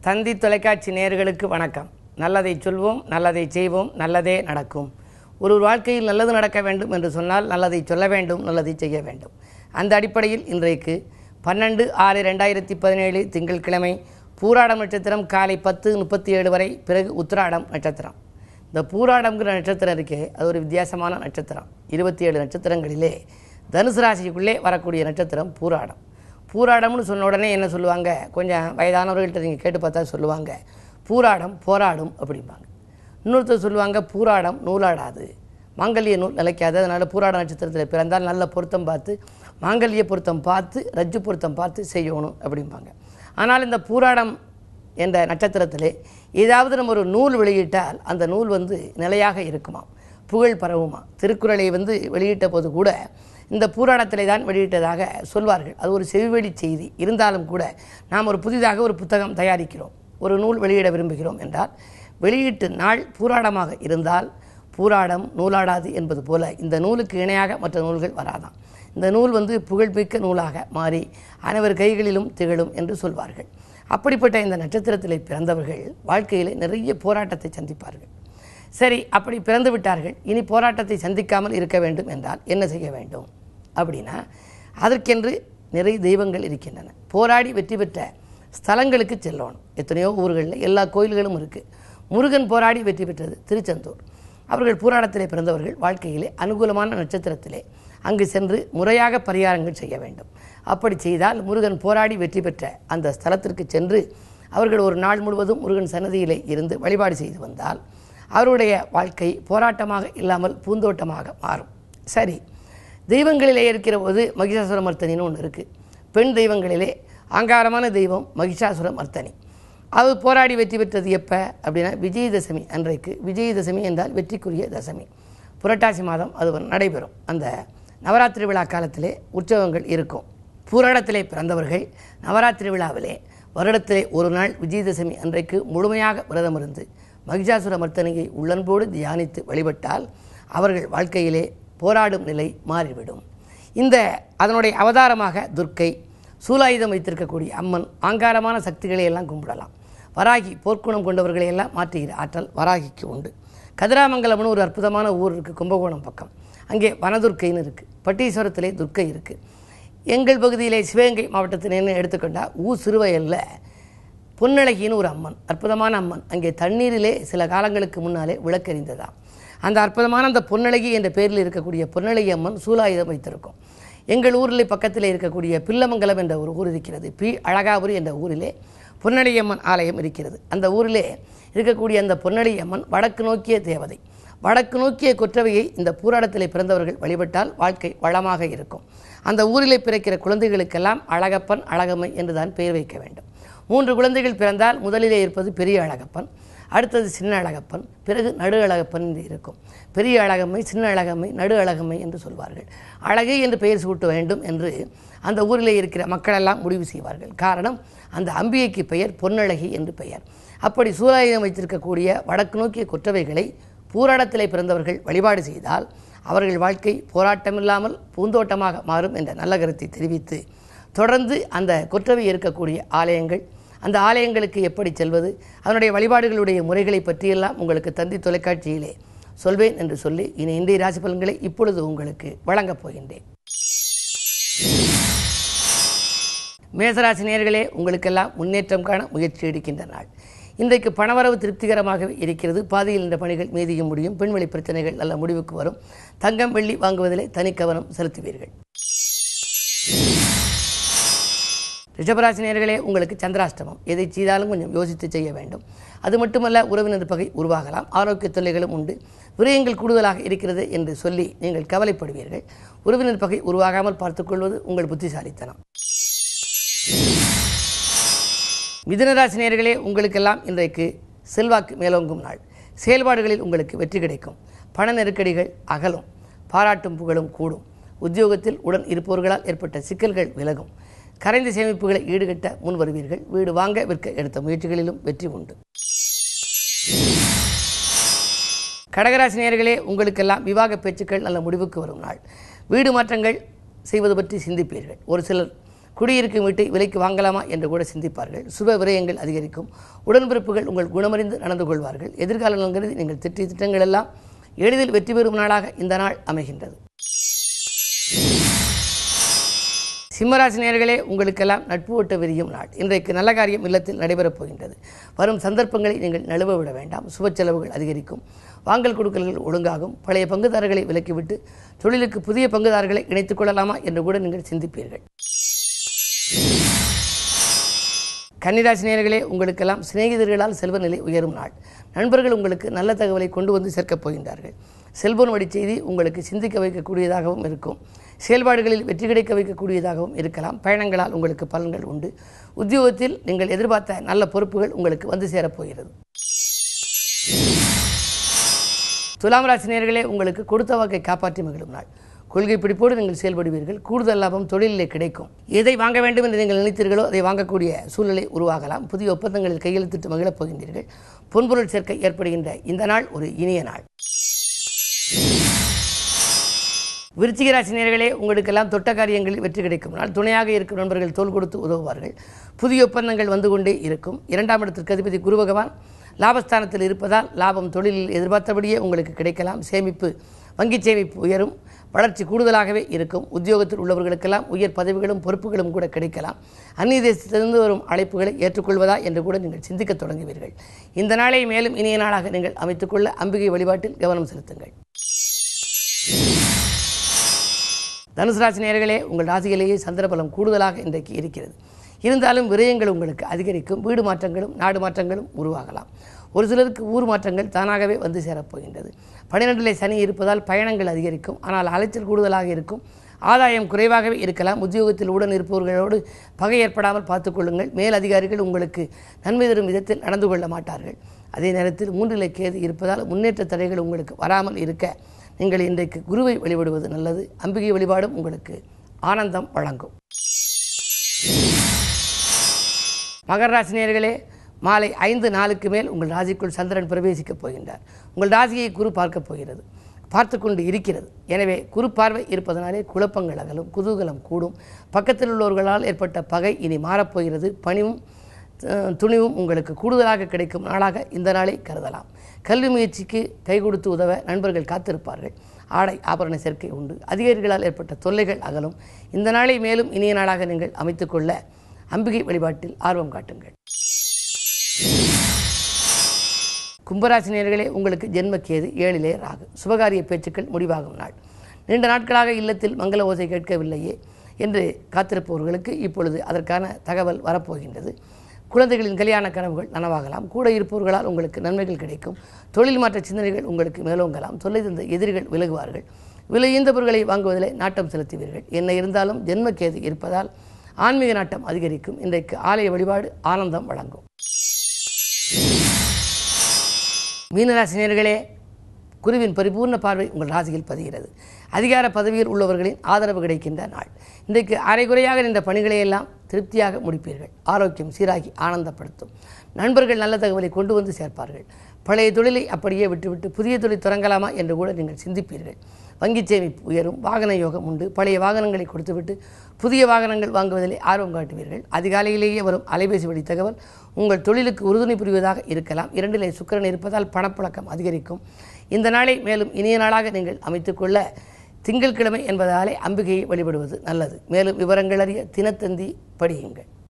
தந்தி தொலைக்காட்சி நேயர்களுக்கு வணக்கம். நல்லதை சொல்வோம், நல்லதை செய்வோம், நல்லதே நடக்கும். ஒரு வாழ்க்கையில் நல்லது நடக்க வேண்டும் என்று சொன்னால் நல்லதை சொல்ல வேண்டும், நல்லதை செய்ய வேண்டும். அந்த அடிப்படையில் இன்றைக்கு 12/6/2017 திங்கட்கிழமை பூராடம் நட்சத்திரம் காலை 10:37 வரை, பிறகு உத்திராடம் நட்சத்திரம். இந்த பூராடம்ங்கிற நட்சத்திரம் இருக்கே, அது ஒரு வித்தியாசமான நட்சத்திரம். 27 நட்சத்திரங்களிலே தனுசு ராசிக்குள்ளே வரக்கூடிய நட்சத்திரம் பூராடம். பூராடம்னு சொன்ன உடனே என்ன சொல்லுவாங்க, கொஞ்சம் வயதானவர்கள்ட்ட நீங்கள் கேட்டு பார்த்தா சொல்லுவாங்க, பூராடம் போராடும் அப்படிம்பாங்க. இன்னொருத்தர் சொல்லுவாங்க, பூராடம் நூலாடாது, மாங்கல்ய நூல் நிலைக்காது, அதனால் பூராட நட்சத்திரத்தில் பிறந்தால் நல்ல பொருத்தம் பார்த்து, மாங்கல்ய பொருத்தம் பார்த்து, ரஜ்ஜு பொருத்தம் பார்த்து செய்யணும் அப்படிம்பாங்க. ஆனால் இந்த பூராடம் என்ற நட்சத்திரத்திலே ஏதாவது நம்ம ஒரு நூல் வெளியிட்டால் அந்த நூல் நிலையாக இருக்குமா, புகழ் பரவுமா. திருக்குறளை வெளியிட்ட போது கூட இந்த பூராடத்திலே தான் வெளியிட்டதாக சொல்வார்கள். அது ஒரு செவிவழி செய்தி. இருந்தாலும் கூட நாம் ஒரு புதிதாக ஒரு புத்தகம் தயாரிக்கிறோம், ஒரு நூல் வெளியிட விரும்புகிறோம் என்றால் வெளியீட்டு நாள் பூராடமாக இருந்தால் பூராடம் நூலாடாது என்பது போல இந்த நூலுக்கு இணையாக மற்ற நூல்கள் வராதாம். இந்த நூல் புகழ்மிக்க நூலாக மாறி அனைவர் கைகளிலும் திகழும் என்று சொல்வார்கள். அப்படிப்பட்ட இந்த நட்சத்திரத்திலே பிறந்தவர்கள் வாழ்க்கையில் நிறைய போராட்டத்தை சந்திப்பார்கள். சரி, அப்படி பிறந்து விட்டார்கள், இனி போராட்டத்தை சந்திக்காமல் இருக்க வேண்டும் என்றால் என்ன செய்ய வேண்டும் அப்படின்னா, அதற்கென்று நிறைய தெய்வங்கள் இருக்கின்றன. போராடி வெற்றி பெற்ற ஸ்தலங்களுக்கு செல்லணும். எத்தனையோ ஊர்களில் எல்லா கோயில்களும் இருக்குது. முருகன் போராடி வெற்றி பெற்றது திருச்செந்தூர். அவர்கள் பூராடத்திலே பிறந்தவர்கள் வாழ்க்கையிலே அனுகூலமான நட்சத்திரத்திலே அங்கு சென்று முறையாக பரிகாரங்கள் செய்ய வேண்டும். அப்படி செய்தால் முருகன் போராடி வெற்றி பெற்ற அந்த ஸ்தலத்திற்கு சென்று அவர்கள் ஒரு நாள் முழுவதும் முருகன் சன்னதியிலே இருந்து வழிபாடு செய்து வந்தால் அவருடைய வாழ்க்கை போராட்டமாக இல்லாமல் பூந்தோட்டமாக மாறும். சரி, தெய்வங்களிலே இருக்கிற போது மகிஷாசுரமர்த்தனின்னு ஒன்று இருக்குது. பெண் தெய்வங்களிலே ஆங்காரமான தெய்வம் மகிஷாசுரமர்த்தனி. அது போராடி வெற்றி பெற்றது எப்போ அப்படின்னா விஜயதசமி அன்றைக்கு. விஜயதசமி என்றால் வெற்றிக்குரிய தசமி. புரட்டாசி மாதம் அது நடைபெறும். அந்த நவராத்திரி விழா காலத்திலே உற்சவங்கள் இருக்கும். பூராடத்திலே பிறந்தவர்கள் நவராத்திரி விழாவிலே வருடத்திலே ஒரு நாள் விஜயதசமி அன்றைக்கு முழுமையாக விரதம் இருந்து மகிஷாசுரமர்த்தனியை உள்ளன்போடு தியானித்து வழிபட்டால் அவர்கள் வாழ்க்கையிலே போராடும் நிலை மாறிவிடும். அதனுடைய அவதாரமாக துர்க்கை, சூலாயுதம் வைத்திருக்கக்கூடிய அம்மன், ஆங்காரமான சக்திகளை எல்லாம் கும்பிடலாம். வராகி, போர்க்குணம் கொண்டவர்களை எல்லாம் மாற்றுகிற ஆற்றல் வராகிக்கு உண்டு. கதிராமங்கலம்னு ஒரு அற்புதமான ஊர் இருக்குது, கும்பகோணம் பக்கம். அங்கே வனதுர்க்கைன்னு இருக்குது. பட்டீஸ்வரத்திலே துர்க்கை இருக்குது. எங்கள் பகுதியிலே சிவகங்கை மாவட்டத்திலேன்னு எடுத்துக்கொண்டால் சிறுவயலில் பொன்னழகின்னு ஒரு அம்மன், அற்புதமான அம்மன். அங்கே தண்ணீரிலே சில காலங்களுக்கு முன்னாலே விளக்கெறிந்ததாம். அந்த அற்புதமான அந்த பொன்னழகி என்ற பெயரில் இருக்கக்கூடிய பொன்னழகி அம்மன் சூலாயுதம் வைத்திருக்கும். எங்கள் ஊரில் பக்கத்தில் இருக்கக்கூடிய பில்லமங்கலம் என்ற ஒரு ஊர் இருக்கிறது. அழகாபுரி என்ற ஊரிலே பொன்னழகி அம்மன் ஆலயம் இருக்கிறது. அந்த ஊரிலே இருக்கக்கூடிய அந்த பொன்னழகி அம்மன் வடக்கு நோக்கிய தேவதை. வடக்கு நோக்கிய கொற்றவையை இந்த பூராடத்திலே பிறந்தவர்கள் வழிபட்டால் வாழ்க்கை வளமாக இருக்கும். அந்த ஊரிலே பிறக்கிற குழந்தைகளுக்கெல்லாம் அழகப்பன், அழகம்மை என்றுதான் பெயர் வைக்க வேண்டும். 3 குழந்தைகள் பிறந்தால் முதலிலே இருப்பது பெரிய அழகப்பன், அடுத்தது சின்ன அழகப்பன், பிறகு நடு அழகப்பன் என்று இருக்கும். பெரிய அழகம்மை, சின்ன அழகம்மை, நடு அழகம்மை என்று சொல்வார்கள். அழகு என்று பெயர் சூட்ட வேண்டும் என்று அந்த ஊரிலே இருக்கிற மக்களெல்லாம் முடிவு செய்வார்கள். காரணம், அந்த அம்பிகைக்கு பெயர் பொன்னழகி என்று பெயர். அப்படி சூலாயுதம் வைத்திருக்கக்கூடிய வடக்கு நோக்கிய கொற்றவைகளை பூராடத்திலே பிறந்தவர்கள் வழிபாடு செய்தால் அவர்கள் வாழ்க்கை போராட்டமில்லாமல் பூந்தோட்டமாக மாறும் என்ற நல்ல கருத்தை தெரிவித்து, தொடர்ந்து அந்த கொற்றவை இருக்கக்கூடிய ஆலயங்கள், அந்த ஆலயங்களுக்கு எப்படி செல்வது, அதனுடைய வழிபாடுகளுடைய முறைகளை பற்றியெல்லாம் உங்களுக்கு தந்தி தொலைக்காட்சியிலே சொல்வேன் என்று சொல்லி இன்றைய ராசி பலன்களை இப்பொழுது உங்களுக்கு வழங்கப் போகின்றேன். மேசராசி நேயர்களே, உங்களுக்கெல்லாம் முன்னேற்றம் காண முயற்சி எடுக்கின்ற நாள். இன்றைக்கு பணவரவு திருப்திகரமாகவே இருக்கிறது. பாதியில் இந்த பணிகள் மீதியும் முடியும். பெண்வெளி பிரச்சனைகள் நல்ல முடிவுக்கு வரும். தங்கம் வெள்ளி வாங்குவதிலே தனி கவனம் செலுத்துவீர்கள். ரிஷபராசி நேயர்களே, உங்களுக்கு சந்திராஷ்டமம். எதை செய்தாலும் கொஞ்சம் யோசித்து செய்ய வேண்டும். அது மட்டுமல்ல, உறவினர் பகை உருவாகலாம். ஆரோக்கிய தொல்லைகளும் உண்டு. விரயங்கள் கூடுதலாக இருக்கிறது என்று சொல்லி நீங்கள் கவலைப்படுவீர்கள். உறவினர் பகை உருவாகாமல் பார்த்துக்கொள்வது உங்கள் புத்திசாலித்தனம். மிதுனராசி நேயர்களே, உங்களுக்கெல்லாம் இன்றைக்கு செல்வாக்கு மேலோங்கும் நாள். செயல்பாடுகளில் உங்களுக்கு வெற்றி கிடைக்கும். பண நெருக்கடிகள் அகலும். பாராட்டும் புகழும் கூடும். உத்தியோகத்தில் உடன் இருப்பவர்களால் ஏற்பட்ட சிக்கல்கள் விலகும். கரைந்த சேமிப்புகளை ஈடுகட்ட முன் வருவீர்கள். வீடு வாங்க விற்க எடுத்த முயற்சிகளிலும் வெற்றி உண்டு. கடகராசி நேயர்களே, உங்களுக்கெல்லாம் விவாக பேச்சுக்கள் நல்ல முடிவுக்கு வரும் நாள். வீடு மாற்றங்கள் செய்வது பற்றி சிந்திப்பீர்கள். ஒரு சிலர் குடியிருக்கும் வீட்டை விலைக்கு வாங்கலாமா என்று கூட சிந்திப்பார்கள். சுப விரயங்கள் அதிகரிக்கும். உடன்பிறப்புகள் உங்கள் குணமறிந்து நடந்து கொள்வார்கள். எதிர்கால நலன்கருதி நீங்கள் திட்டிய திட்டங்கள் எல்லாம் எளிதில் வெற்றி பெறும் நாளாக இந்த நாள் அமைகின்றது. சிம்மராசி நேயர்களே, உங்களுக்கெல்லாம் நட்பு ஓட்ட விரியும் நாள். இன்றைக்கு நல்ல காரியம் இல்லத்தில் நடைபெறப் போகின்றது. வரும் சந்தர்ப்பங்களை நீங்கள் நழுவ விட வேண்டாம். சுப செலவுகள் அதிகரிக்கும். வாங்கல் கொடுக்கல்கள் ஒழுங்காகும். பழைய பங்குதாரர்களை விலக்கிவிட்டு தொழிலுக்கு புதிய பங்குதாரர்களை இணைத்துக் கொள்ளலாமா என்று கூட நீங்கள் சிந்திப்பீர்கள். கன்னிராசி நேயர்களே, உங்களுக்கெல்லாம் சிநேகிதர்களால் செல்வ நிலை உயரும் நாள். நண்பர்கள் உங்களுக்கு நல்ல தகவலை கொண்டு வந்து சேர்க்கப் போகின்றார்கள். செல்போன் வழி செய்தி உங்களுக்கு சிந்திக்க வைக்கக்கூடியதாகவும் இருக்கும். செயல்பாடுகளில் வெற்றி கிடைக்க வைக்கக்கூடியதாகவும் இருக்கலாம். பயணங்களால் உங்களுக்கு பலன்கள் உண்டு. உத்தியோகத்தில் நீங்கள் எதிர்பார்த்த நல்ல பொறுப்புகள் உங்களுக்கு வந்து சேரப்போகிறது. துலாம் ராசி நேயர்களே, உங்களுக்கு கொடுத்த வாக்கை காப்பாற்றி மகிழும் நாள். கொள்கை பிடிப்போடு நீங்கள் செயல்படுவீர்கள். கூடுதல் லாபம் தொழிலிலே கிடைக்கும். எதை வாங்க வேண்டும் என்று நீங்கள் நினைத்தீர்களோ அதை வாங்கக்கூடிய சூழ்நிலை உருவாகலாம். புதிய ஒப்பந்தங்களில் கையெழுத்திட்டு மகிழப் போகின்றீர்கள். பொன்பொருள் சேர்க்கை ஏற்படுகின்ற இந்த நாள் ஒரு இனிய நாள். விருச்சிக ராசி நேயர்களே, உங்களுக்கெல்லாம் தொட்ட காரியங்களில் வெற்றி கிடைக்கும் நாள். துணையாக இருக்கும் நண்பர்கள் தோள் கொடுத்து உதவுவார்கள். புதிய ஒப்பந்தங்கள் வந்து கொண்டே இருக்கும். 2ஆம் இடத்திற்கு அதிபதி குரு பகவான் லாபஸ்தானத்தில் இருப்பதால் லாபம் தொழிலில் எதிர்பார்த்தபடியே உங்களுக்கு கிடைக்கலாம். சேமிப்பு வங்கி சேமிப்பு உயரும். வளர்ச்சி கூடுதலாகவே இருக்கும். உத்தியோகத்தில் உள்ளவர்களுக்கெல்லாம் உயர் பதவிகளும் பொறுப்புகளும் கூட கிடைக்கலாம். அந்நிய தேசத்திலிருந்து வரும் அழைப்புகளை ஏற்றுக்கொள்வதா என்று கூட நீங்கள் சிந்திக்க தொடங்குவீர்கள். இந்த நாளை மேலும் இனிய நாளாக நீங்கள் அமைத்துக்கொள்ள அம்பிகை வழிபாட்டில் கவனம் செலுத்துங்கள். தனுசு ராசி நேயர்களே, உங்கள் ராசியிலேயே சந்திரபலம் கூடுதலாக இன்றைக்கு இருக்கிறது. இருந்தாலும் விரயங்கள் உங்களுக்கு அதிகரிக்கும். வீடு மாற்றங்களும் நாடு மாற்றங்களும் உருவாகலாம். ஒரு சிலருக்கு ஊர் மாற்றங்கள் தானாகவே வந்து சேரப்போகின்றது. 12லே சனி இருப்பதால் பயணங்கள் அதிகரிக்கும். ஆனால் அலைச்சல் கூடுதலாக இருக்கும். ஆதாயம் குறைவாகவே இருக்கலாம். உத்தியோகத்தில் உடன் இருப்பவர்களோடு பகை ஏற்படாமல் பார்த்துக்கொள்ளுங்கள். மேல் அதிகாரிகள் உங்களுக்கு நன்மை தரும் விதத்தில் நடந்து கொள்ள மாட்டார்கள். அதே நேரத்தில் 3லே கேது இருப்பதால் முன்னேற்ற தடைகள் உங்களுக்கு வராமல் இருக்க நீங்கள் இன்றைக்கு குருவை வழிபடுவது நல்லது. அம்பிகை வழிபாடும் உங்களுக்கு ஆனந்தம் வழங்கும். மகர ராசி நேயர்களே, மாலை 5:04 மேல் உங்கள் ராசிக்குள் சந்திரன் பிரவேசிக்கப் போகின்றார். உங்கள் ராசியை குரு பார்க்கப் போகிறது, பார்த்து கொண்டு இருக்கிறது. எனவே குரு பார்வை இருப்பதனாலே குழப்பங்கள் அகலும், குதூகலம் கூடும். பக்கத்தில் உள்ளவர்களால் ஏற்பட்ட பகை இனி மாறப்போகிறது. பணிவும் துணிவும் உங்களுக்கு கூடுதலாக கிடைக்கும் நாளாக இந்த நாளை கருதலாம். கல்வி முயற்சிக்கு கை கொடுத்து உதவ நண்பர்கள் காத்திருப்பார்கள். ஆடை ஆபரண சேர்க்கை உண்டு. அதிகாரிகளால் ஏற்பட்ட தொல்லைகள் அகலும். இந்த நாளை மேலும் இனிய நாளாக நீங்கள் அமைத்துக்கொள்ள அம்பிகை வழிபாட்டில் ஆர்வம் காட்டுங்கள். கும்பராசி நேயர்களே, உங்களுக்கு ஜென்மக்கேது 7லே ராகு. சுபகாரிய பேச்சுக்கள் முடிவாகும் நாள். நீண்ட நாட்களாக இல்லத்தில் மங்கள ஓசை கேட்கவில்லையே என்று காத்திருப்பவர்களுக்கு இப்பொழுது அதற்கான தகவல் வரப்போகின்றது. குழந்தைகளின் கல்யாண கனவுகள் நனவாகலாம். கூட இருப்பவர்களால் உங்களுக்கு நன்மைகள் கிடைக்கும். தொழில் மாற்ற சிந்தனைகள் உங்களுக்கு மேலோங்கலாம். தொல்லை தந்த எதிரிகள் விலகுவார்கள். விலையுந்த பொருட்களை வாங்குவதிலே நாட்டம் செலுத்துவீர்கள். என்ன இருந்தாலும் ஜென்மக்கேது இருப்பதால் ஆன்மீக நாட்டம் அதிகரிக்கும். இன்றைக்கு ஆலய வழிபாடு ஆனந்தம் வழங்கும். மீனராசி நேயர்களே, குருவின் பரிபூர்ண பார்வை உங்கள் ராசியில் பதிகிறது. அதிகார பதவியில் உள்ளவர்களின் ஆதரவு கிடைக்கின்ற நாள். இன்றைக்கு அரைகுறையாக நின்ற பணிகளையெல்லாம் திருப்தியாக முடிப்பீர்கள். ஆரோக்கியம் சீராகி ஆனந்தப்படுத்தும். நண்பர்கள் நல்ல தகவலை கொண்டு வந்து சேர்ப்பார்கள். பழைய தொழிலை அப்படியே விட்டுவிட்டு புதிய தொழில் தொடங்கலாமா என்று கூட நீங்கள் சிந்திப்பீர்கள். வங்கி சேமிப்பு உயரும். வாகன யோகம் உண்டு. பழைய வாகனங்களை கொடுத்துவிட்டு புதிய வாகனங்கள் வாங்குவதிலே ஆர்வம் காட்டுவீர்கள். அதிகாலையிலேயே வரும் அலைபேசி வழி தகவல் உங்கள் தொழிலுக்கு உறுதுணை புரிவதாக இருக்கலாம். 2லே சுக்கிரன் இருப்பதால் பணப்புழக்கம் அதிகரிக்கும். இந்த நாளை மேலும் இனிய நாளாக நீங்கள் அமைத்துக்கொள்ள திங்கட்கிழமை என்பதாலே அம்பிகையை வழிபடுவது நல்லது. மேலும் விவரங்கள் அறிய தினத்தந்தி படியுங்கள்.